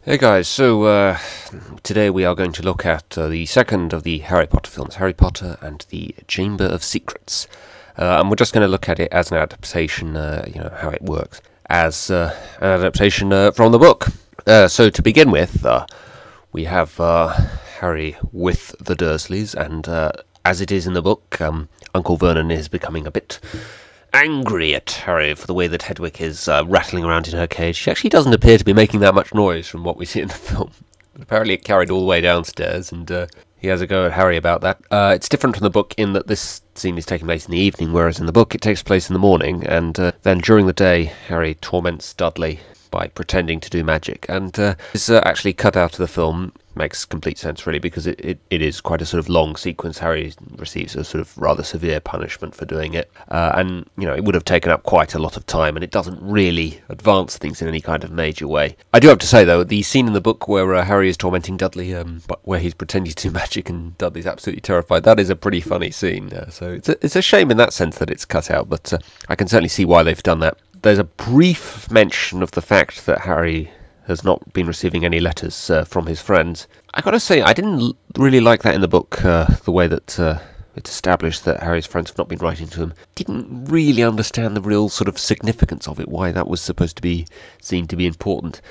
Hey guys, today we are going to look at the second of the Harry Potter films, Harry Potter and the Chamber of Secrets. And we're just going to look at it as an adaptation, how it works, as an adaptation from the book. So to begin with, we have Harry with the Dursleys, and as it is in the book, Uncle Vernon is becoming a bit angry at Harry for the way that Hedwig is rattling around in her cage. She actually doesn't appear to be making that much noise from what we see in the film. Apparently it carried all the way downstairs, and he has a go at Harry about that. It's different from the book in that this scene is taking place in the evening, whereas in the book it takes place in the morning, and then during the day Harry torments Dudley by pretending to do magic, and it's actually cut out of the film. Makes complete sense, really, because it is quite a sort of long sequence. Harry receives a sort of rather severe punishment for doing it, and it would have taken up quite a lot of time, and it doesn't really advance things in any kind of major way. I do have to say, though, the scene in the book where Harry is tormenting Dudley, but where he's pretending to do magic and Dudley's absolutely terrified, that is a pretty funny scene. So it's a shame in that sense that it's cut out, but I can certainly see why they've done that. There's a brief mention of the fact that Harry has not been receiving any letters from his friends. I gotta say, I didn't really like that in the book, the way that it's established that Harry's friends have not been writing to him. Didn't really understand the real sort of significance of it, why that was supposed to be seen to be important.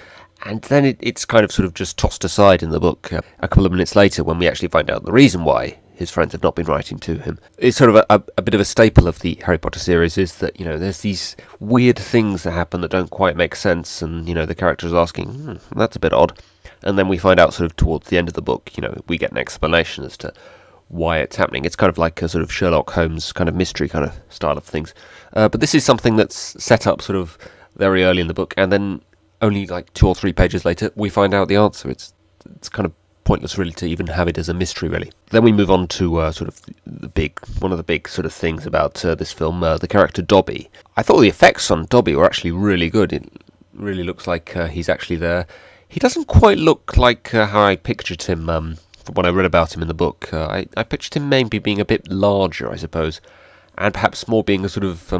And then it's kind of sort of just tossed aside in the book a couple of minutes later when we actually find out the reason why his friends have not been writing to him. It's sort of a bit of a staple of the Harry Potter series is that, there's these weird things that happen that don't quite make sense, and, the character is asking, that's a bit odd. And then we find out sort of towards the end of the book, we get an explanation as to why it's happening. It's kind of like a sort of Sherlock Holmes kind of mystery kind of style of things. But this is something that's set up sort of very early in the book, and then only like 2 or 3 pages later, we find out the answer. It's kind of pointless really to even have it as a mystery, really. Then we move on to sort of one of the big sort of things about this film, the character Dobby. I thought the effects on Dobby were actually really good. It really looks like he's actually there. He doesn't quite look like how I pictured him from what I read about him in the book. I pictured him maybe being a bit larger, I suppose, and perhaps more being a sort of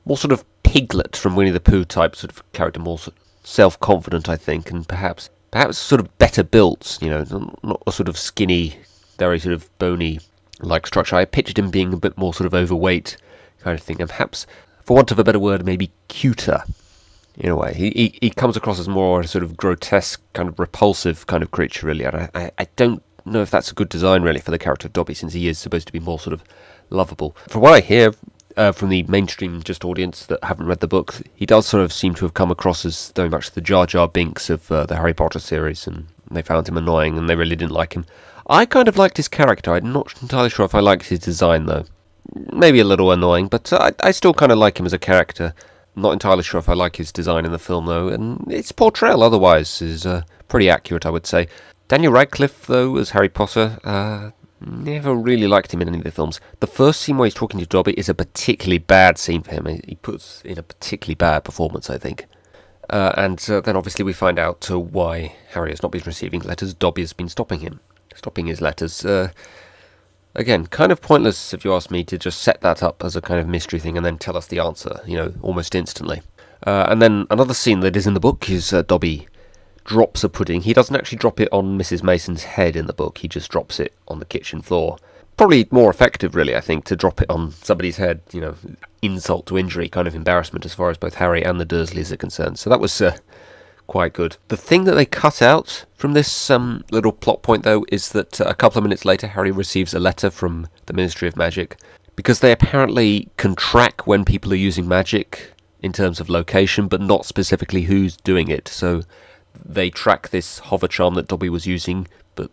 more sort of Piglet from Winnie the Pooh type sort of character, more self-confident, I think, and perhaps sort of better built, not a sort of skinny, very sort of bony-like structure. I pictured him being a bit more sort of overweight kind of thing, and perhaps, for want of a better word, maybe cuter, in a way. He comes across as more a sort of grotesque, kind of repulsive kind of creature, really, and I don't know if that's a good design, really, for the character of Dobby, since he is supposed to be more sort of lovable. From what I hear from the mainstream audience that haven't read the book, he does sort of seem to have come across as very much the Jar Jar Binks of the Harry Potter series, and they found him annoying and they really didn't like him. I kind of liked his character. I'm not entirely sure if I liked his design, though. Maybe a little annoying, but I still kind of like him as a character. Not entirely sure if I like his design in the film, though, and its portrayal otherwise is pretty accurate, I would say. Daniel Radcliffe, though, as Harry Potter, never really liked him in any of the films. The first scene where he's talking to Dobby is a particularly bad scene for him. He puts in a particularly bad performance, I think. And then obviously we find out why Harry has not been receiving letters. Dobby has been stopping his letters. Again, kind of pointless, if you ask me, to just set that up as a kind of mystery thing and then tell us the answer, almost instantly. And then another scene that is in the book is Dobby drops a pudding. He doesn't actually drop it on Mrs. Mason's head in the book, he just drops it on the kitchen floor. Probably more effective, really, I think, to drop it on somebody's head, insult to injury, kind of embarrassment as far as both Harry and the Dursleys are concerned. So that was quite good. The thing that they cut out from this little plot point, though, is that a couple of minutes later Harry receives a letter from the Ministry of Magic, because they apparently can track when people are using magic in terms of location, but not specifically who's doing it. So they track this hover charm that Dobby was using, but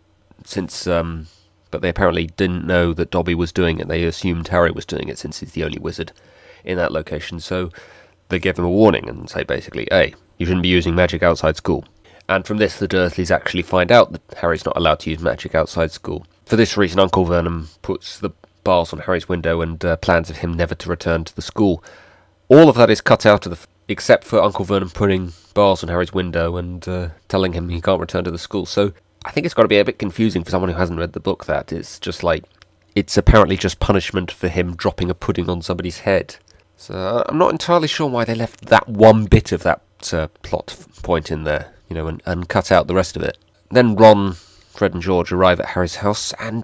they apparently didn't know that Dobby was doing it. They assumed Harry was doing it since he's the only wizard in that location. So they give him a warning and say basically, hey, you shouldn't be using magic outside school. And from this, the Dursleys actually find out that Harry's not allowed to use magic outside school. For this reason, Uncle Vernon puts the bars on Harry's window and plans of him never to return to the school. All of that is cut out of except for Uncle Vernon putting bars on Harry's window and telling him he can't return to the school. So I think it's got to be a bit confusing for someone who hasn't read the book, that it's just like, it's apparently just punishment for him dropping a pudding on somebody's head. So I'm not entirely sure why they left that one bit of that plot point in there. and cut out the rest of it. Then Ron, Fred and George arrive at Harry's house, and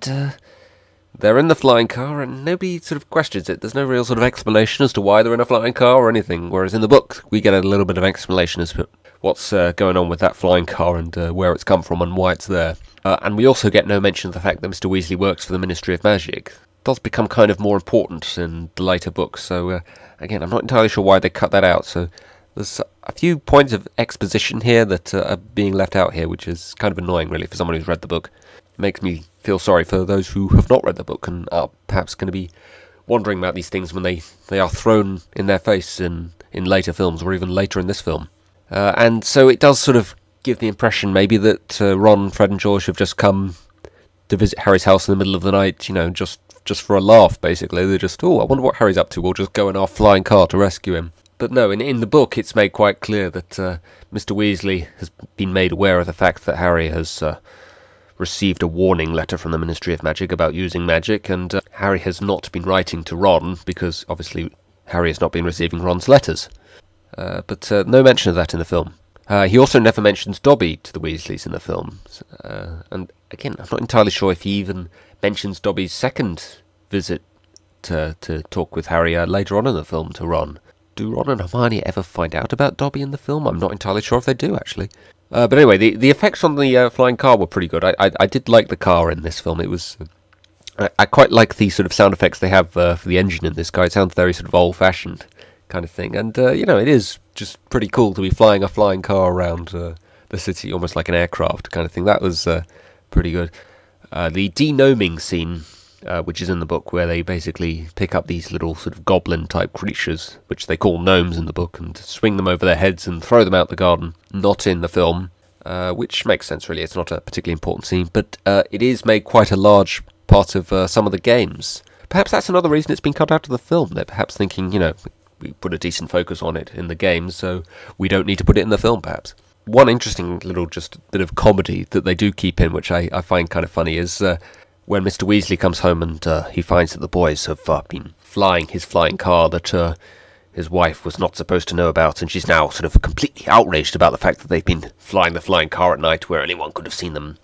they're in the flying car, and nobody sort of questions it. There's no real sort of explanation as to why they're in a flying car or anything, whereas in the book we get a little bit of explanation as to what's going on with that flying car and where it's come from and why it's there. And we also get no mention of the fact that Mr. Weasley works for the Ministry of Magic. It does become kind of more important in the later books, so again, I'm not entirely sure why they cut that out. So there's a few points of exposition here that are being left out here, which is kind of annoying, really, for someone who's read the book. It makes me feel sorry for those who have not read the book and are perhaps going to be wondering about these things when they are thrown in their face in later films, or even later in this film. And so it does sort of give the impression maybe that Ron, Fred and George have just come to visit Harry's house in the middle of the night, just for a laugh, basically. They're just, I wonder what Harry's up to, we'll just go in our flying car to rescue him. But no, in the book it's made quite clear that Mr. Weasley has been made aware of the fact that Harry has received a warning letter from the Ministry of Magic about using magic, and Harry has not been writing to Ron, because obviously Harry has not been receiving Ron's letters. But no mention of that in the film. He also never mentions Dobby to the Weasleys in the film. And again, I'm not entirely sure if he even mentions Dobby's second visit to talk with Harry later on in the film to Ron. Do Ron and Hermione ever find out about Dobby in the film? I'm not entirely sure if they do, actually. But anyway, the effects on the flying car were pretty good. I did like the car in this film. It was... I quite like the sort of sound effects they have for the engine in this car. It sounds very sort of old-fashioned kind of thing. And, it is just pretty cool to be flying a flying car around the city, almost like an aircraft kind of thing. That was pretty good. The de-gnoming scene, which is in the book, where they basically pick up these little sort of goblin-type creatures, which they call gnomes in the book, and swing them over their heads and throw them out the garden. Not in the film, which makes sense, really. It's not a particularly important scene, but it is made quite a large part of some of the games. Perhaps that's another reason it's been cut out of the film. They're perhaps thinking, we put a decent focus on it in the games, so we don't need to put it in the film, perhaps. One interesting little just bit of comedy that they do keep in, which I find kind of funny, is when Mr. Weasley comes home and he finds that the boys have been flying his flying car that his wife was not supposed to know about, and she's now sort of completely outraged about the fact that they've been flying the flying car at night where anyone could have seen them.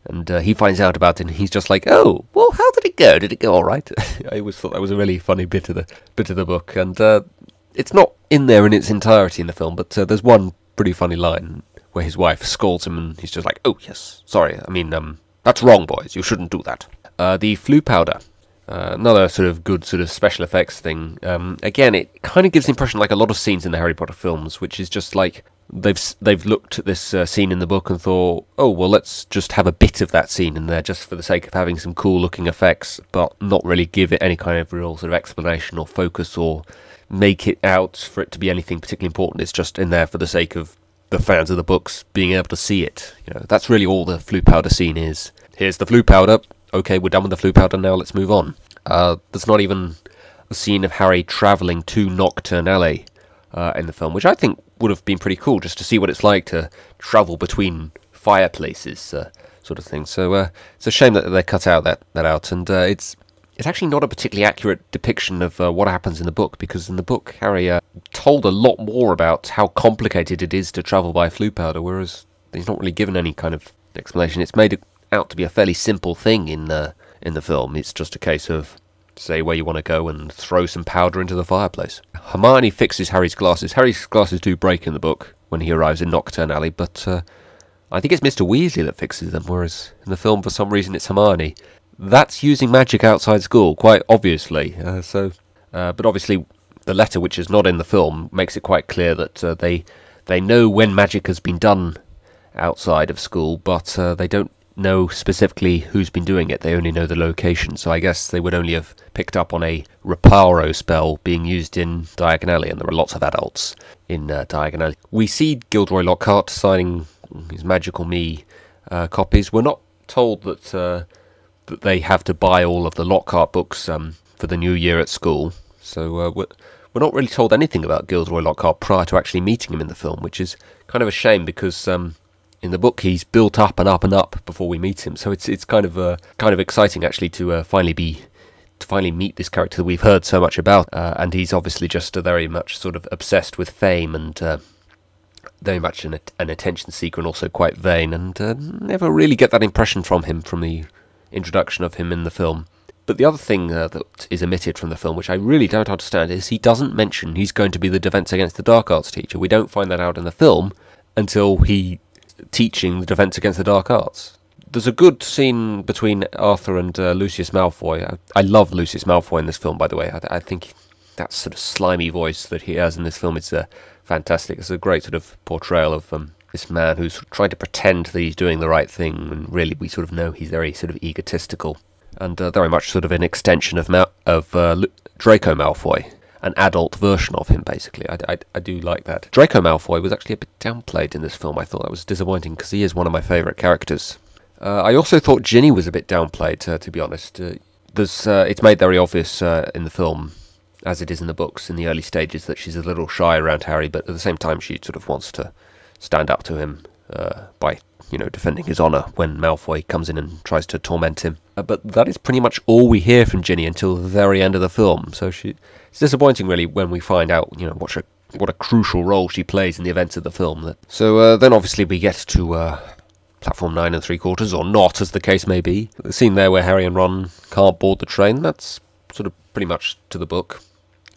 And he finds out about it, and he's just like, "Oh, well, how did it go? Did it go all right?" I always thought that was a really funny bit of the book, and it's not in there in its entirety in the film, but there's one pretty funny line where his wife scolds him, and he's just like, "Oh yes, sorry. I mean, that's wrong, boys. You shouldn't do that." The flue powder, another sort of good sort of special effects thing. Again, it kind of gives the impression like a lot of scenes in the Harry Potter films, which is just like they've looked at this scene in the book and thought, oh, well, let's just have a bit of that scene in there just for the sake of having some cool looking effects, but not really give it any kind of real sort of explanation or focus or make it out for it to be anything particularly important. It's just in there for the sake of the fans of the books being able to see it. That's really all the flue powder scene is. Here's the flue powder. Okay, we're done with the flue powder now, let's move on. There's not even a scene of Harry travelling to Knockturn Alley in the film, which I think would have been pretty cool, just to see what it's like to travel between fireplaces, sort of thing. So it's a shame that they cut out that out, and it's actually not a particularly accurate depiction of what happens in the book, because in the book Harry told a lot more about how complicated it is to travel by flue powder, whereas he's not really given any kind of explanation. It's made out to be a fairly simple thing in the film. It's just a case of say where you want to go and throw some powder into the fireplace. Hermione fixes Harry's glasses. Harry's glasses do break in the book when he arrives in Knockturn Alley, but I think it's Mr. Weasley that fixes them, whereas in the film for some reason it's Hermione. That's using magic outside school, quite obviously. But obviously the letter, which is not in the film, makes it quite clear that they know when magic has been done outside of school, but they don't know specifically who's been doing it. They only know the location, so I guess they would only have picked up on a Reparo spell being used in Diagon Alley, and there are lots of adults in Diagon Alley. We see Gilderoy Lockhart signing his Magical Me copies. We're not told that they have to buy all of the Lockhart books for the new year at school, so we're not really told anything about Gilderoy Lockhart prior to actually meeting him in the film, which is kind of a shame, because in the book he's built up and up and up before we meet him, so it's kind of exciting actually to finally meet this character that we've heard so much about, and he's obviously just very much sort of obsessed with fame and Very much an attention seeker and also quite vain, and never really get that impression from him from the introduction of him in the film. But the other thing that is omitted from the film, which I really don't understand, is he doesn't mention he's going to be the Defense Against the Dark Arts teacher. We don't find that out in the film until he's teaching the Defense Against the Dark Arts. There's a good scene between Arthur and Lucius Malfoy. I love Lucius Malfoy in this film, by the way. I think that sort of slimy voice that he has in this film is fantastic. It's a great sort of portrayal of this man who's trying to pretend that he's doing the right thing, and really we sort of know he's very sort of egotistical. And very much sort of an extension of Draco Malfoy, an adult version of him, basically. I do like that. Draco Malfoy was actually a bit downplayed in this film. I thought that was disappointing, because he is one of my favourite characters. I also thought Ginny was a bit downplayed, to be honest. It's made very obvious in the film, as it is in the books, in the early stages, that she's a little shy around Harry, but at the same time she sort of wants to stand up to him by defending his honour when Malfoy comes in and tries to torment him. But that is pretty much all we hear from Ginny until the very end of the film. So it's disappointing, really, when we find out, what a crucial role she plays in the events of the film. So then, obviously, we get to platform 9 3/4, or not, as the case may be. The scene there where Harry and Ron can't board the train, that's sort of pretty much to the book.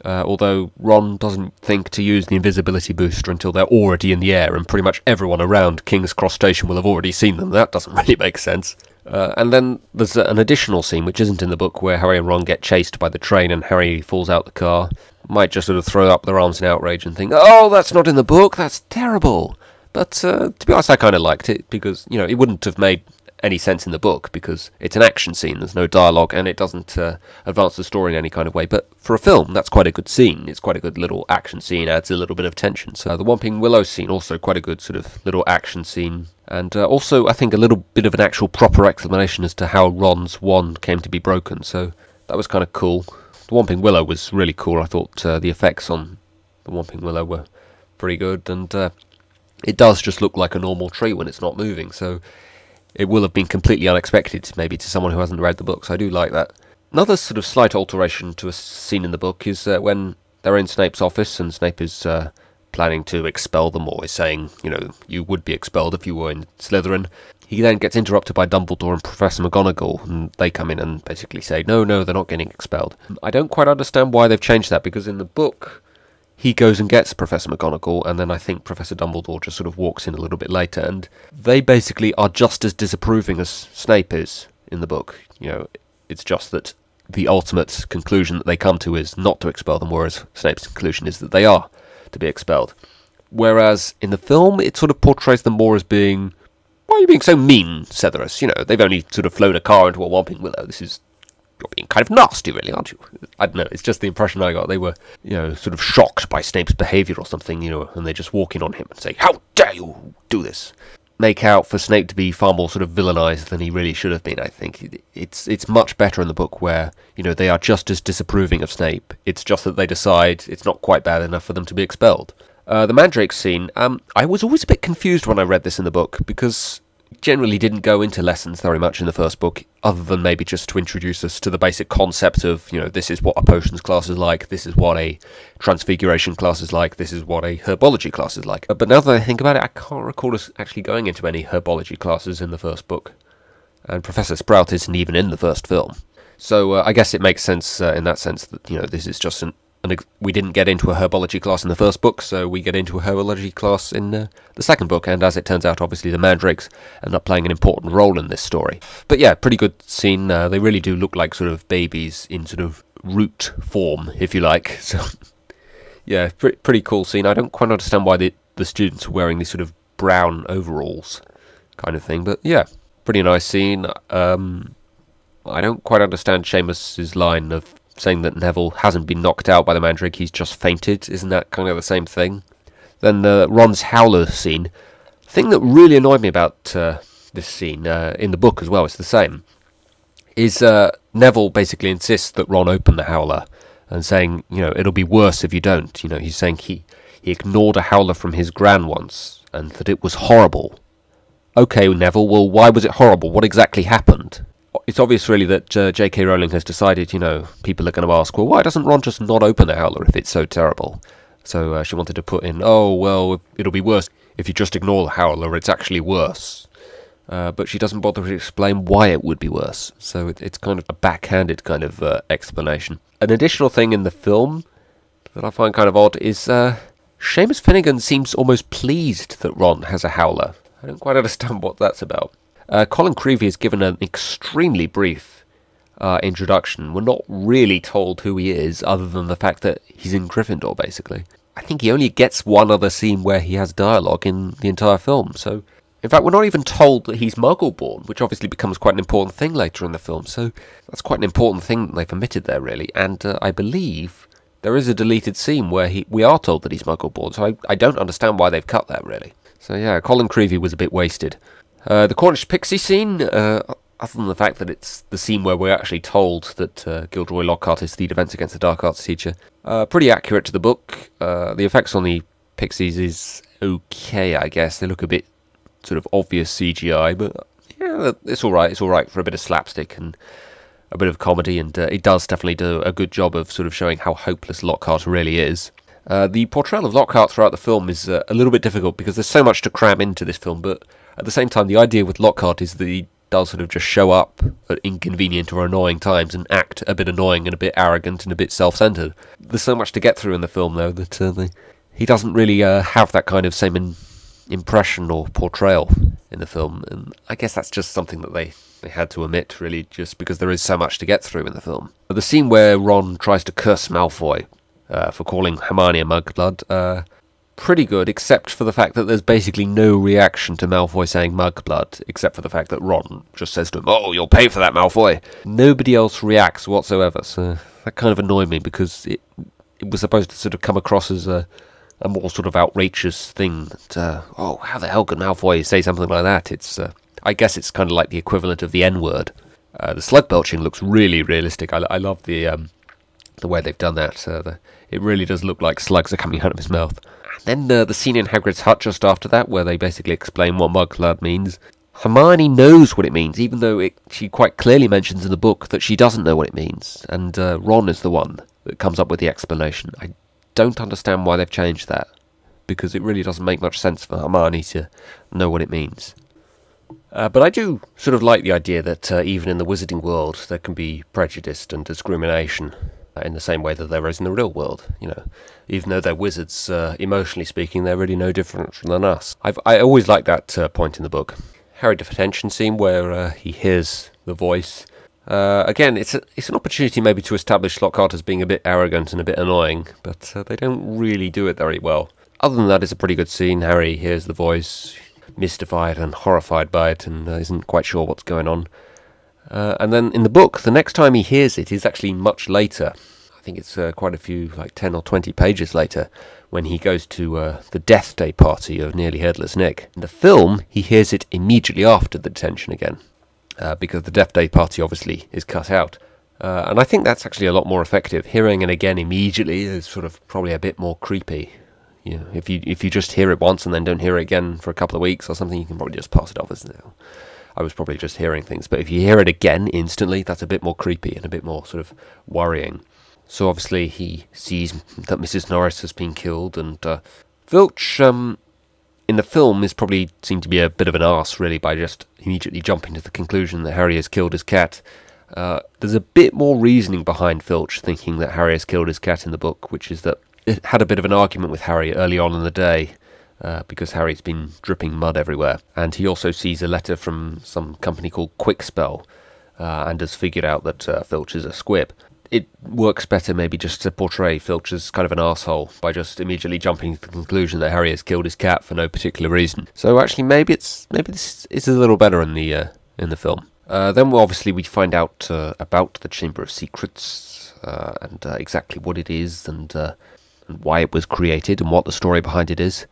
Although Ron doesn't think to use the invisibility booster until they're already in the air, and pretty much everyone around King's Cross Station will have already seen them. That doesn't really make sense. And then there's an additional scene, which isn't in the book, where Harry and Ron get chased by the train and Harry falls out the car. Might just sort of throw up their arms in outrage and think, oh, that's not in the book, that's terrible. But to be honest, I kind of liked it, because, it wouldn't have made any sense in the book, because it's an action scene, there's no dialogue, and it doesn't advance the story in any kind of way. But for a film, that's quite a good scene. It's quite a good little action scene, adds a little bit of tension. So the Whomping Willow scene, also quite a good sort of little action scene, and also I think a little bit of an actual proper explanation as to how Ron's wand came to be broken. So that was kind of cool. The Whomping Willow was really cool. I thought the effects on the Whomping Willow were pretty good, and it does just look like a normal tree when it's not moving, so it will have been completely unexpected, maybe, to someone who hasn't read the books. I do like that. Another sort of slight alteration to a scene in the book is when they're in Snape's office and Snape is planning to expel them, or is saying, you would be expelled if you were in Slytherin. He then gets interrupted by Dumbledore and Professor McGonagall, and they come in and basically say, no, they're not getting expelled. I don't quite understand why they've changed that, because in the book he goes and gets Professor McGonagall, and then I think Professor Dumbledore just sort of walks in a little bit later, and they basically are just as disapproving as Snape is in the book. It's just that the ultimate conclusion that they come to is not to expel them, whereas Snape's conclusion is that they are to be expelled. Whereas in the film, it sort of portrays them more as being, why are you being so mean, Severus? They've only sort of flown a car into a Whomping Willow. You're being kind of nasty, really, aren't you? I don't know, it's just the impression I got. They were, sort of shocked by Snape's behaviour or something, and they just walk in on him and say, how dare you do this? Make out for Snape to be far more sort of villainised than he really should have been, I think. It's much better in the book where, they are just as disapproving of Snape. It's just that they decide it's not quite bad enough for them to be expelled. The Mandrake scene, I was always a bit confused when I read this in the book, because generally didn't go into lessons very much in the first book, other than maybe just to introduce us to the basic concept of, this is what a potions class is like, this is what a transfiguration class is like, this is what a herbology class is like. But now that I think about it, I can't recall us actually going into any herbology classes in the first book, and Professor Sprout isn't even in the first film. So I guess it makes sense in that sense that, this is just we didn't get into a herbology class in the first book, so we get into a herbology class in the second book, and as it turns out, obviously the Mandrakes end up playing an important role in this story. But yeah, pretty good scene. They really do look like sort of babies in sort of root form, if you like. So yeah, pretty cool scene. I don't quite understand why the students are wearing these sort of brown overalls kind of thing, but yeah, pretty nice scene. I don't quite understand Seamus's line of saying that Neville hasn't been knocked out by the Mandrake, he's just fainted. Isn't that kind of the same thing? Then Ron's Howler scene. The thing that really annoyed me about this scene, in the book as well, it's the same, is Neville basically insists that Ron open the Howler, and saying, it'll be worse if you don't. He's saying he ignored a Howler from his gran once, and that it was horrible. Okay, Neville, well, why was it horrible? What exactly happened? It's obvious, really, that J.K. Rowling has decided, people are going to ask, well, why doesn't Ron just not open the Howler if it's so terrible? So she wanted to put in, oh, well, it'll be worse if you just ignore the howler, it's actually worse. But she doesn't bother to explain why it would be worse. So it's kind of a backhanded kind of explanation. An additional thing in the film that I find kind of odd is Seamus Finnegan seems almost pleased that Ron has a howler. I don't quite understand what that's about. Colin Creevey is given an extremely brief introduction. We're not really told who he is, other than the fact that he's in Gryffindor, basically. I think he only gets one other scene where he has dialogue in the entire film, so... In fact, we're not even told that he's Muggle-born, which obviously becomes quite an important thing later in the film, so that's quite an important thing that they've omitted there, really. And I believe there is a deleted scene where we are told that he's Muggle-born, so I don't understand why they've cut that, really. So yeah, Colin Creevey was a bit wasted. The Cornish Pixie scene, other than the fact that it's the scene where we're actually told that Gilderoy Lockhart is the Defence Against the Dark Arts teacher, pretty accurate to the book. The effects on the Pixies is okay, I guess. They look a bit sort of obvious CGI, but yeah, it's alright. It's alright for a bit of slapstick and a bit of comedy, and it does definitely do a good job of sort of showing how hopeless Lockhart really is. The portrayal of Lockhart throughout the film is a little bit difficult because there's so much to cram into this film, but at the same time, the idea with Lockhart is that he does sort of just show up at inconvenient or annoying times and act a bit annoying and a bit arrogant and a bit self-centered. There's so much to get through in the film, though, that he doesn't really have that kind of same impression or portrayal in the film, and I guess that's just something that they had to omit, really, just because there is so much to get through in the film. The scene where Ron tries to curse Malfoy for calling Hermione a Mudblood, pretty good, except for the fact that there's basically no reaction to Malfoy saying Mudblood, except for the fact that Ron just says to him, "Oh, you'll pay for that, Malfoy." Nobody else reacts whatsoever, so that kind of annoyed me, because it was supposed to sort of come across as a more sort of outrageous thing that, oh, how the hell could Malfoy say something like that? It's, I guess it's kind of like the equivalent of the N-word. The slug belching looks really realistic. I love the way they've done that. It really does look like slugs are coming out of his mouth. And then the scene in Hagrid's hut just after that, where they basically explain what Mudblood means. Hermione knows what it means, even though she quite clearly mentions in the book that she doesn't know what it means. And Ron is the one that comes up with the explanation. I don't understand why they've changed that, because it really doesn't make much sense for Hermione to know what it means. But I do sort of like the idea that even in the wizarding world there can be prejudice and discrimination in the same way that there is in the real world. You know, even though they're wizards, emotionally speaking, they're really no different than us. I always like that point in the book. Harry detention scene where he hears the voice. Again, it's an opportunity maybe to establish Lockhart as being a bit arrogant and a bit annoying, but they don't really do it very well. Other than that, it's a pretty good scene. Harry hears the voice, mystified and horrified by it, and isn't quite sure what's going on. And then in the book, the next time he hears it is actually much later. I think it's quite a few, like 10 or 20 pages later, when he goes to the death day party of Nearly Headless Nick. In the film, he hears it immediately after the detention again, because the death day party obviously is cut out. And I think that's actually a lot more effective. Hearing it again immediately is sort of probably a bit more creepy. You know, if you just hear it once and then don't hear it again for a couple of weeks or something, you can probably just pass it off as, I was probably just hearing things. But if you hear it again instantly, that's a bit more creepy and a bit more sort of worrying. So obviously he sees that Mrs. Norris has been killed, and Filch in the film is probably seen to be a bit of an arse, really, by just immediately jumping to the conclusion that Harry has killed his cat. There's a bit more reasoning behind Filch thinking that Harry has killed his cat in the book, which is that it had a bit of an argument with Harry early on in the day, because Harry's been dripping mud everywhere. And he also sees a letter from some company called Quickspell, and has figured out that Filch is a squib. It works better maybe just to portray Filch as kind of an arsehole by just immediately jumping to the conclusion that Harry has killed his cat for no particular reason. So actually maybe this is a little better in the film. Then obviously we find out about the Chamber of Secrets, and exactly what it is, and why it was created and what the story behind it is.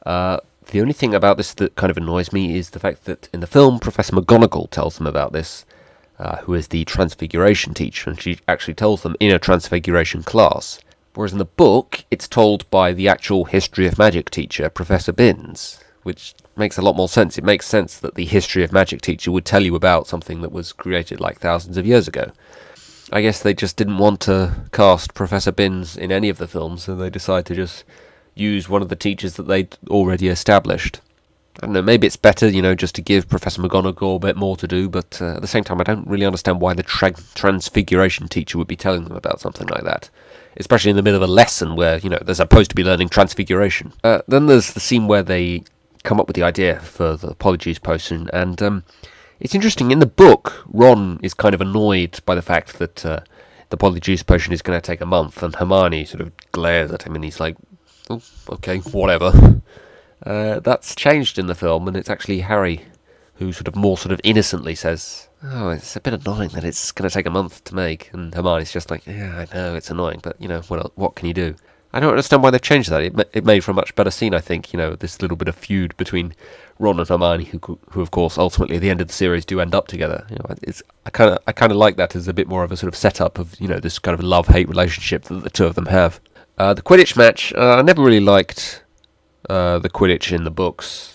The only thing about this that kind of annoys me is the fact that in the film Professor McGonagall tells them about this, who is the Transfiguration teacher, and she actually tells them in a Transfiguration class. Whereas in the book, it's told by the actual History of Magic teacher, Professor Binns, which makes a lot more sense. It makes sense that the History of Magic teacher would tell you about something that was created like thousands of years ago. I guess they just didn't want to cast Professor Binns in any of the films, so they decided to just use one of the teachers that they'd already established. I don't know, maybe it's better, just to give Professor McGonagall a bit more to do, but at the same time I don't really understand why the Transfiguration teacher would be telling them about something like that. Especially in the middle of a lesson where, they're supposed to be learning Transfiguration. Then there's the scene where they come up with the idea for the Polyjuice Potion, and it's interesting, in the book, Ron is kind of annoyed by the fact that the Polyjuice Potion is going to take a month, and Hermione sort of glares at him and he's like, oh, okay, whatever. That's changed in the film, and it's actually Harry who more innocently says, oh, it's a bit annoying that it's going to take a month to make, and Hermione's just like, yeah, I know, it's annoying, but, what can you do? I don't understand why they've changed that. It made for a much better scene, I think, this little bit of feud between Ron and Hermione, who of course, ultimately, at the end of the series, do end up together. I kind of like that as a bit more of a sort of setup of, this kind of love-hate relationship that the two of them have. The Quidditch match, I never really liked the Quidditch in the books.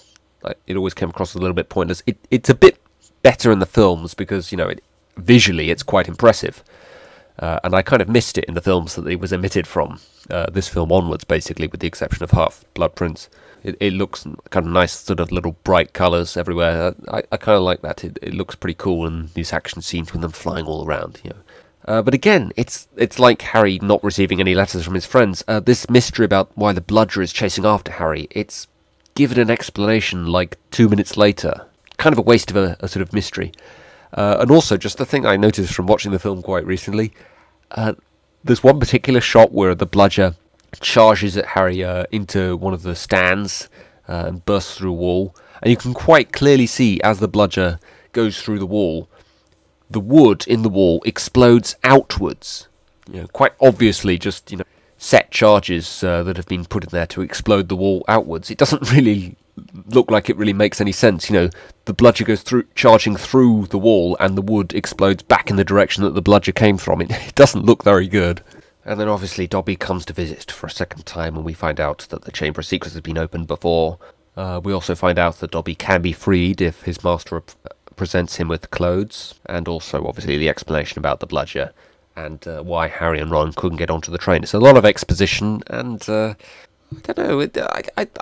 It always came across a little bit pointless. It's a bit better in the films because, visually it's quite impressive. And I kind of missed it in the films that it was emitted from, this film onwards, basically, with the exception of Half-Blood Prince. It looks kind of nice, sort of little bright colours everywhere. I kind of like that. It looks pretty cool, and these action scenes with them flying all around, But again, it's like Harry not receiving any letters from his friends. This mystery about why the bludger is chasing after Harry, it's given an explanation like 2 minutes later. Kind of a waste of a sort of mystery. And also, just the thing I noticed from watching the film quite recently, there's one particular shot where the bludger charges at Harry into one of the stands and bursts through a wall. And you can quite clearly see, as the bludger goes through the wall, the wood in the wall explodes outwards. Quite obviously just, set charges that have been put in there to explode the wall outwards. It doesn't really look like it really makes any sense. The bludger goes charging through the wall, and the wood explodes back in the direction that the bludger came from. It doesn't look very good. And then obviously Dobby comes to visit for a second time, and we find out that the Chamber of Secrets has been opened before. We also find out that Dobby can be freed if his master presents him with clothes, and also obviously the explanation about the bludger and why Harry and Ron couldn't get onto the train. It's a lot of exposition, and I don't know,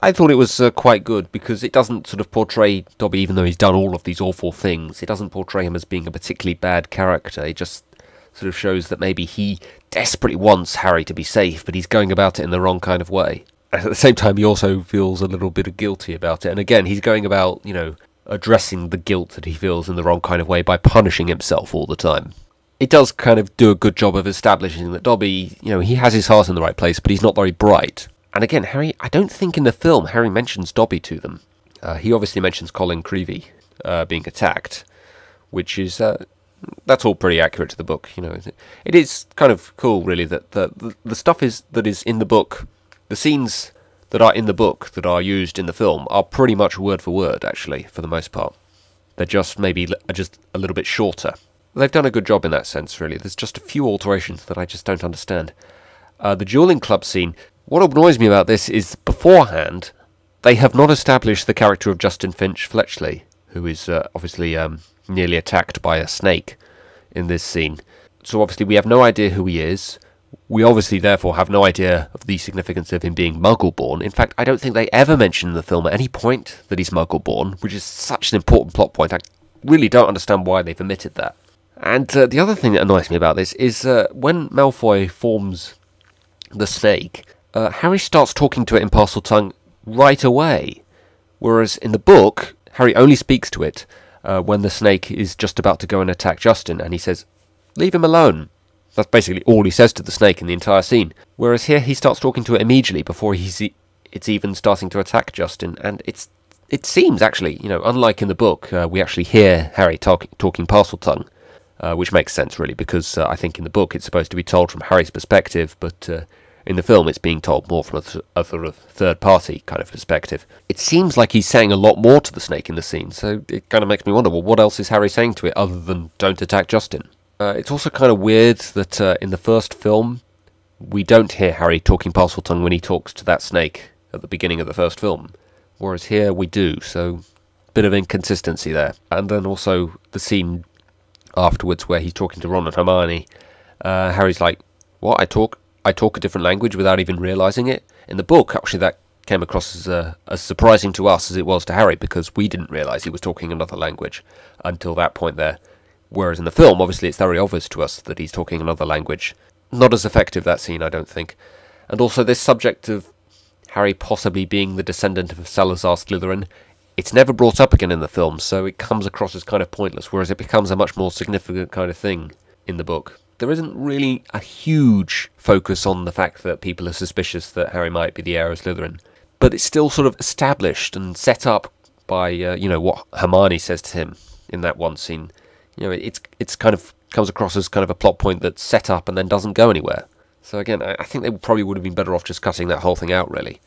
I thought it was quite good, because it doesn't sort of portray Dobby, even though he's done all of these awful things, it doesn't portray him as being a particularly bad character. It just sort of shows that maybe he desperately wants Harry to be safe, but he's going about it in the wrong kind of way. And at the same time, he also feels a little bit guilty about it, and again, he's going about, addressing the guilt that he feels in the wrong kind of way by punishing himself all the time. It does kind of do a good job of establishing that Dobby, he has his heart in the right place, but he's not very bright. And again, Harry, I don't think in the film Harry mentions Dobby to them. He obviously mentions Colin Creevey being attacked, which is, that's all pretty accurate to the book. It is kind of cool, really, that the stuff that is in the book, the scenes that are in the book that are used in the film are pretty much word for word, actually, for the most part. They're just maybe just a little bit shorter. They've done a good job in that sense, really. There's just a few alterations that I just don't understand. The dueling club scene, what annoys me about this is beforehand, they have not established the character of Justin Finch Fletchley, who is obviously nearly attacked by a snake in this scene. So obviously we have no idea who he is. We obviously therefore have no idea of the significance of him being Muggle-born. In fact, I don't think they ever mention in the film at any point that he's Muggle-born, which is such an important plot point. I really don't understand why they've omitted that. And the other thing that annoys me about this is when Malfoy forms the snake, Harry starts talking to it in Parseltongue right away. Whereas in the book, Harry only speaks to it when the snake is just about to go and attack Justin, and he says, "Leave him alone." That's basically all he says to the snake in the entire scene. Whereas here he starts talking to it immediately before it's even starting to attack Justin, and it seems actually, unlike in the book, we actually hear Harry talking Parseltongue. Which makes sense, really, because I think in the book it's supposed to be told from Harry's perspective, but in the film it's being told more from a sort of third-party kind of perspective. It seems like he's saying a lot more to the snake in the scene, so it kind of makes me wonder, well, what else is Harry saying to it other than "don't attack Justin"? It's also kind of weird that in the first film we don't hear Harry talking Parseltongue when he talks to that snake at the beginning of the first film, whereas here we do, so a bit of inconsistency there. And then also the scene afterwards where he's talking to Ron and Hermione, Harry's like, "What, I talk a different language without even realising it?" In the book, actually, that came across as surprising to us as it was to Harry, because we didn't realise he was talking another language until that point there. Whereas in the film, obviously, it's very obvious to us that he's talking another language. Not as effective, that scene, I don't think. And also this subject of Harry possibly being the descendant of Salazar Slytherin, it's never brought up again in the film, so it comes across as kind of pointless, whereas it becomes a much more significant kind of thing in the book. There isn't really a huge focus on the fact that people are suspicious that Harry might be the heir of Slytherin, but it's still sort of established and set up by, what Hermione says to him in that one scene. It's kind of comes across as kind of a plot point that's set up and then doesn't go anywhere. So again, I think they probably would have been better off just cutting that whole thing out, really.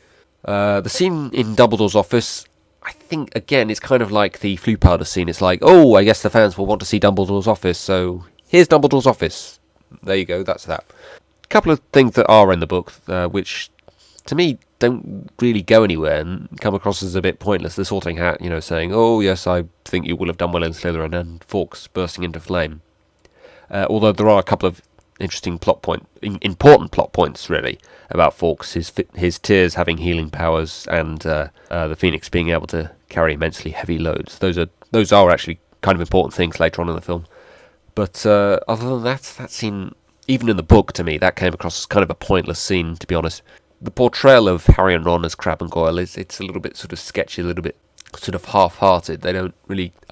The scene in Dumbledore's office, I think, again, it's kind of like the flue powder scene. It's like, oh, I guess the fans will want to see Dumbledore's office, so here's Dumbledore's office. There you go, that's that. A couple of things that are in the book, which, to me, don't really go anywhere and come across as a bit pointless. The Sorting Hat, saying, oh, yes, I think you will have done well in Slytherin, and Fawkes bursting into flame. Although there are a couple of interesting important plot points, really, about Fawkes, his tears having healing powers, and the Phoenix being able to carry immensely heavy loads. Those are actually kind of important things later on in the film. But other than that scene, even in the book, to me, that came across as kind of a pointless scene, to be honest. The portrayal of Harry and Ron as Crabbe and Goyle it's a little bit sort of sketchy, a little bit sort of half-hearted. I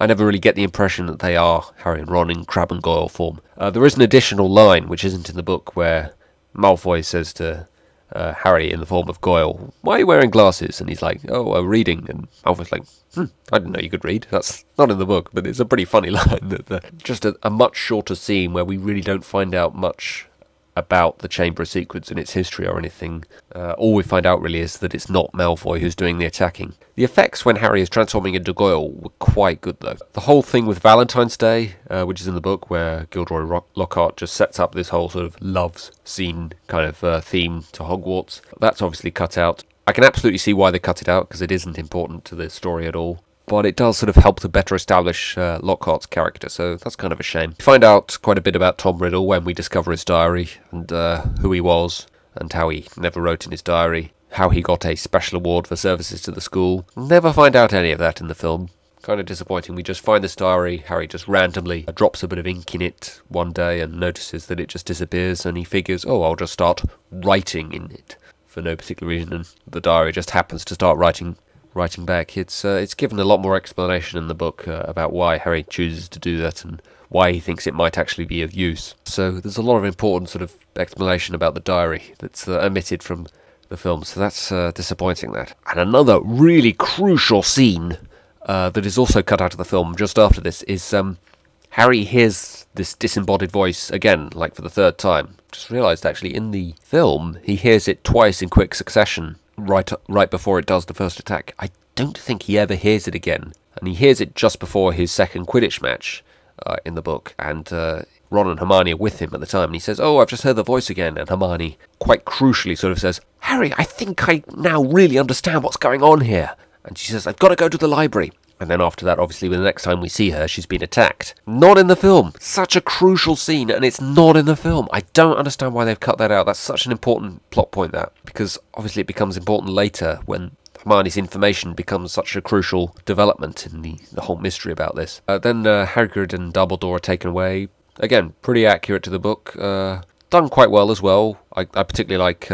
never really get the impression that they are Harry and Ron in Crabbe and Goyle form. There is an additional line, which isn't in the book, where Malfoy says to Harry in the form of Goyle, why are you wearing glasses? And he's like, oh, I'm reading. And Malfoy's like, I didn't know you could read. That's not in the book, but it's a pretty funny line. Just a much shorter scene where we really don't find out much about the Chamber of Secrets and its history or anything. All we find out really is that it's not Malfoy who's doing the attacking. The effects when Harry is transforming into Goyle were quite good, though. The whole thing with Valentine's Day, which is in the book, where Gilderoy Lockhart just sets up this whole sort of loves scene kind of theme to Hogwarts, that's obviously cut out. I can absolutely see why they cut it out, because it isn't important to the story at all. But it does sort of help to better establish Lockhart's character, so that's kind of a shame. We find out quite a bit about Tom Riddle when we discover his diary, and who he was, and how he never wrote in his diary, how he got a special award for services to the school. Never find out any of that in the film. Kind of disappointing. We just find this diary, Harry just randomly drops a bit of ink in it one day and notices that it just disappears, and he figures, oh, I'll just start writing in it for no particular reason, and the diary just happens to start writing back. It's given a lot more explanation in the book about why Harry chooses to do that and why he thinks it might actually be of use. So there's a lot of important sort of explanation about the diary that's omitted from the film, so that's disappointing, that. And another really crucial scene that is also cut out of the film just after this is Harry hears this disembodied voice again, like for the third time. Just realised actually in the film he hears it twice in quick succession, right before it does the first attack. I don't think he ever hears it again, and he hears it just before his second Quidditch match in the book, and Ron and Hermione are with him at the time, and he says, oh, I've just heard the voice again, and Hermione quite crucially sort of says, Harry, I think I now really understand what's going on here. And she says, I've got to go to the library. And then after that, obviously, the next time we see her, she's been attacked. Not in the film. Such a crucial scene, and it's not in the film. I don't understand why they've cut that out. That's such an important plot point, that. Because obviously it becomes important later when Hermione's information becomes such a crucial development in the whole mystery about this. Then Hagrid and Dumbledore are taken away. Again, pretty accurate to the book. Done quite well as well. I particularly like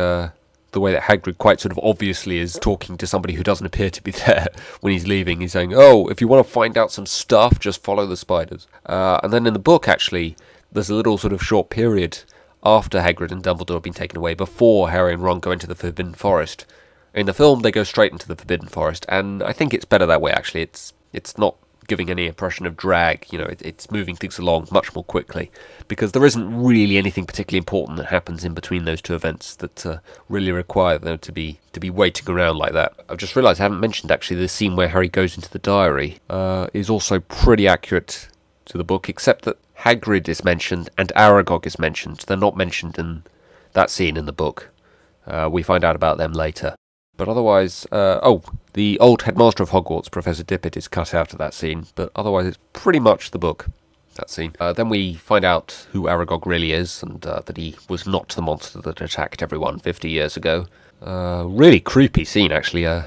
the way that Hagrid quite sort of obviously is talking to somebody who doesn't appear to be there when he's leaving. He's saying, oh, if you want to find out some stuff, just follow the spiders. And then in the book, actually, there's a little sort of short period after Hagrid and Dumbledore have been taken away, before Harry and Ron go into the Forbidden Forest. In the film, they go straight into the Forbidden Forest, and I think it's better that way, actually. It's not giving any impression of drag, it's moving things along much more quickly, because there isn't really anything particularly important that happens in between those two events that really require them to be waiting around like that. I've just realised I haven't mentioned, actually, the scene where Harry goes into the diary is also pretty accurate to the book, except that Hagrid is mentioned and Aragog is mentioned. They're not mentioned in that scene in the book. We find out about them later. But otherwise, the old headmaster of Hogwarts, Professor Dippet, is cut out of that scene, but otherwise it's pretty much the book, that scene. Then we find out who Aragog really is, and that he was not the monster that attacked everyone 50 years ago. Really creepy scene, actually. I'm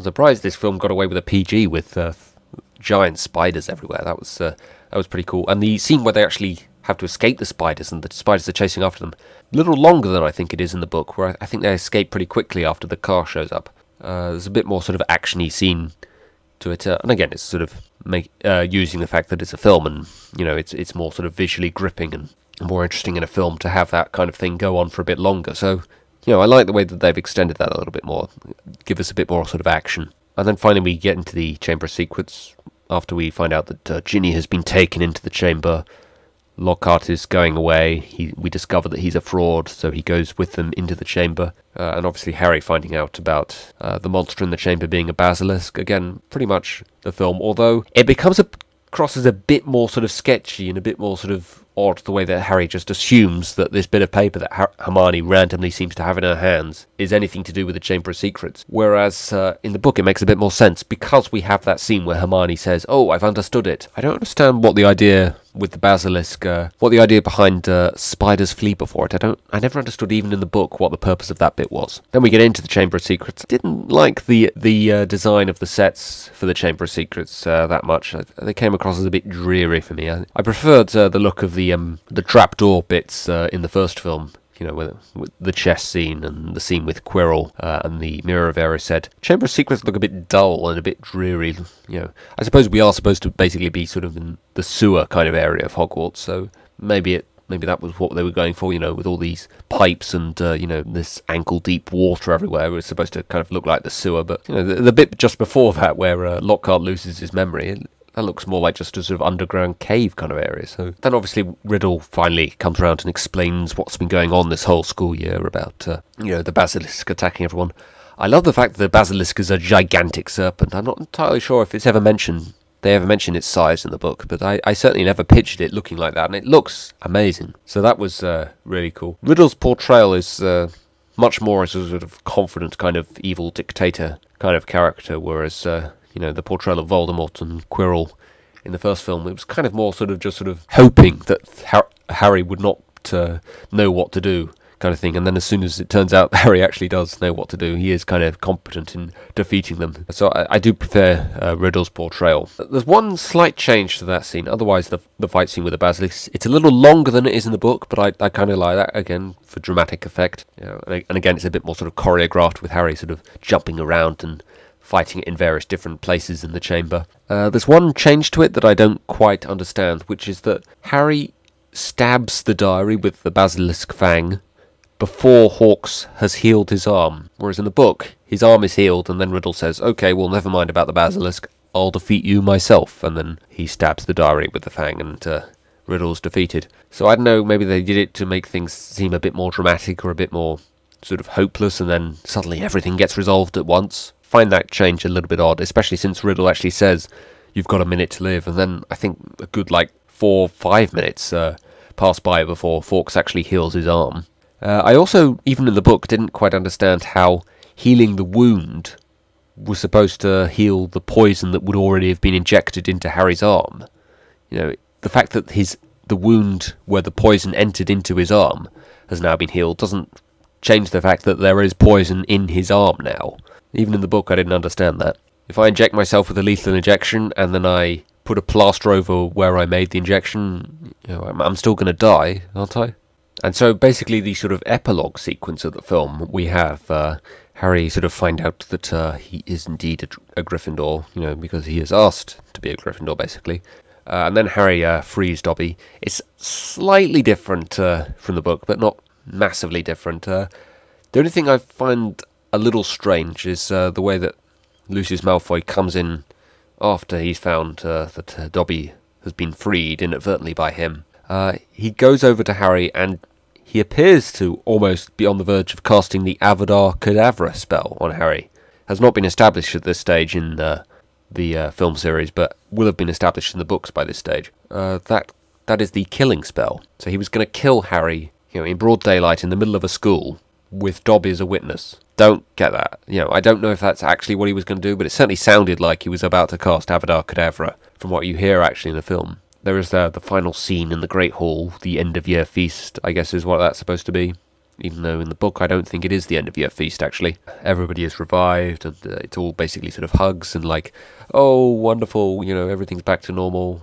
surprised this film got away with a PG with giant spiders everywhere. That was pretty cool. And the scene where they actually have to escape the spiders and the spiders are chasing after them, a little longer than I think it is in the book, where I think they escape pretty quickly after the car shows up. There's a bit more sort of actiony scene to it, and again, it's sort of using the fact that it's a film, and it's more sort of visually gripping and more interesting in a film to have that kind of thing go on for a bit longer. So, I like the way that they've extended that a little bit more, give us a bit more sort of action. And then finally we get into the chamber sequence after we find out that Ginny has been taken into the chamber. Lockhart is going away. We discover that he's a fraud, so he goes with them into the chamber. And obviously Harry finding out about the monster in the chamber being a basilisk. Again, pretty much the film, although it becomes across as a bit more sort of sketchy and a bit more sort of odd, the way that Harry just assumes that this bit of paper that Hermione randomly seems to have in her hands is anything to do with the Chamber of Secrets. Whereas in the book it makes a bit more sense, because we have that scene where Hermione says, "Oh, I've understood it." I don't understand what the idea with the basilisk, what the idea behind spiders flee before it. I never understood, even in the book, what the purpose of that bit was. Then we get into the Chamber of Secrets. Didn't like the design of the sets for the Chamber of Secrets that much. They came across as a bit dreary for me. I preferred the look of the trapdoor bits in the first film. With the chess scene and the scene with Quirrell and the Mirror of Erised. Chamber of Secrets look a bit dull and a bit dreary. I suppose we are supposed to basically be sort of in the sewer kind of area of Hogwarts, so maybe that was what they were going for. With all these pipes and this ankle-deep water everywhere. It was supposed to kind of look like the sewer, but the bit just before that where Lockhart loses his memory. That looks more like just a sort of underground cave kind of area. So then obviously Riddle finally comes around and explains what's been going on this whole school year about, the basilisk attacking everyone. I love the fact that the basilisk is a gigantic serpent. I'm not entirely sure if they ever mention its size in the book, but I certainly never pictured it looking like that, and it looks amazing. So that was really cool. Riddle's portrayal is much more as a sort of confident kind of evil dictator kind of character, whereas the portrayal of Voldemort and Quirrell in the first film, it was kind of more sort of hoping that Harry would not know what to do kind of thing, and then as soon as it turns out Harry actually does know what to do, he is kind of competent in defeating them. So I do prefer Riddle's portrayal. There's one slight change to that scene. Otherwise, the fight scene with the basilisk, it's a little longer than it is in the book, but I kind of like that, again, for dramatic effect. And again, it's a bit more sort of choreographed, with Harry sort of jumping around and fighting it in various different places in the chamber. There's one change to it that I don't quite understand, which is that Harry stabs the diary with the basilisk fang before Hawkes has healed his arm, whereas in the book his arm is healed and then Riddle says, "Okay, well, never mind about the basilisk, I'll defeat you myself," and then he stabs the diary with the fang and Riddle's defeated. So I don't know, maybe they did it to make things seem a bit more dramatic or a bit more sort of hopeless, and then suddenly everything gets resolved at once. Find that change a little bit odd, especially since Riddle actually says you've got a minute to live, and then I think a good 4-5 minutes pass by before Fawkes actually heals his arm. I also, even in the book, didn't quite understand how healing the wound was supposed to heal the poison that would already have been injected into Harry's arm. The fact that the wound where the poison entered into his arm has now been healed doesn't change the fact that there is poison in his arm now. Even in the book, I didn't understand that. If I inject myself with a lethal injection and then I put a plaster over where I made the injection, I'm still going to die, aren't I? And so basically the sort of epilogue sequence of the film, we have Harry sort of find out that he is indeed a Gryffindor, because he is asked to be a Gryffindor, basically. And then Harry frees Dobby. It's slightly different from the book, but not massively different. The only thing I find a little strange is the way that Lucius Malfoy comes in after he's found that Dobby has been freed inadvertently by him. He goes over to Harry and he appears to almost be on the verge of casting the Avada Kedavra spell on Harry. Has not been established at this stage in the film series, but will have been established in the books by this stage. That is the killing spell. So he was going to kill Harry, in broad daylight in the middle of a school with Dobby as a witness. Don't get that. I don't know if that's actually what he was going to do, but it certainly sounded like he was about to cast Avada Kedavra from what you hear actually in the film. There is the final scene in the Great Hall, the end-of-year feast, I guess is what that's supposed to be. even though in the book I don't think it is the end of year feast, actually. Everybody is revived, and it's all basically sort of hugs and like, oh, wonderful, everything's back to normal.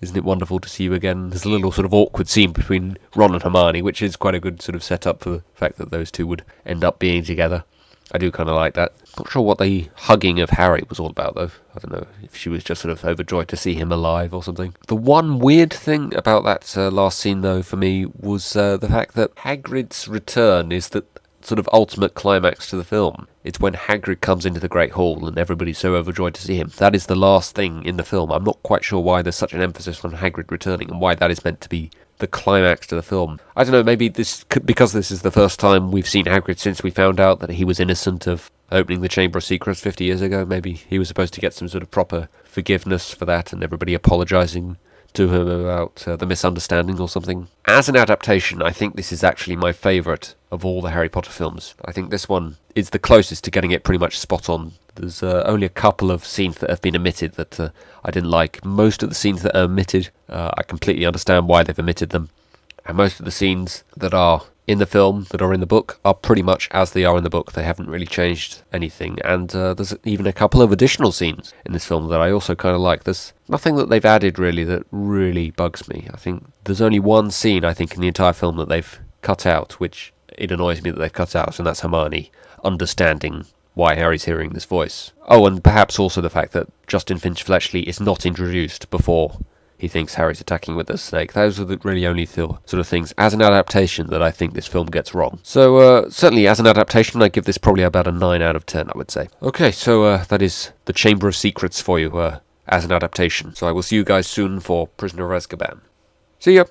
Isn't it wonderful to see you again? There's a little sort of awkward scene between Ron and Hermione, which is quite a good sort of setup for the fact that those two would end up being together. I do kind of like that. Not sure what the hugging of Harry was all about, though. I don't know if she was just sort of overjoyed to see him alive or something. The one weird thing about that last scene, though, for me, was the fact that Hagrid's return is the sort of ultimate climax to the film. It's when Hagrid comes into the Great Hall and everybody's so overjoyed to see him. That is the last thing in the film. I'm not quite sure why there's such an emphasis on Hagrid returning and why that is meant to be the climax to the film. I don't know, maybe because this is the first time we've seen Hagrid since we found out that he was innocent of opening the Chamber of Secrets 50 years ago. Maybe he was supposed to get some sort of proper forgiveness for that and everybody apologising to him about the misunderstanding or something. As an adaptation, I think this is actually my favourite of all the Harry Potter films. I think this one is the closest to getting it pretty much spot on. There's only a couple of scenes that have been omitted that I didn't like. Most of the scenes that are omitted, I completely understand why they've omitted them. And most of the scenes that are in the film, that are in the book, are pretty much as they are in the book. They haven't really changed anything. And there's even a couple of additional scenes in this film that I also kind of like. There's nothing that they've added really that really bugs me. I think there's only one scene, I think, in the entire film that they've cut out, which it annoys me that they've cut out, and that's Hermione understanding why Harry's hearing this voice. Oh, and perhaps also the fact that Justin Finch-Fletchley is not introduced before he thinks Harry's attacking with the snake. Those are the really only sort of things as an adaptation that I think this film gets wrong. So certainly as an adaptation, I give this probably about a 9 out of 10, I would say. Okay, so that is the Chamber of Secrets for you as an adaptation. So I will see you guys soon for Prisoner of Azkaban. See ya!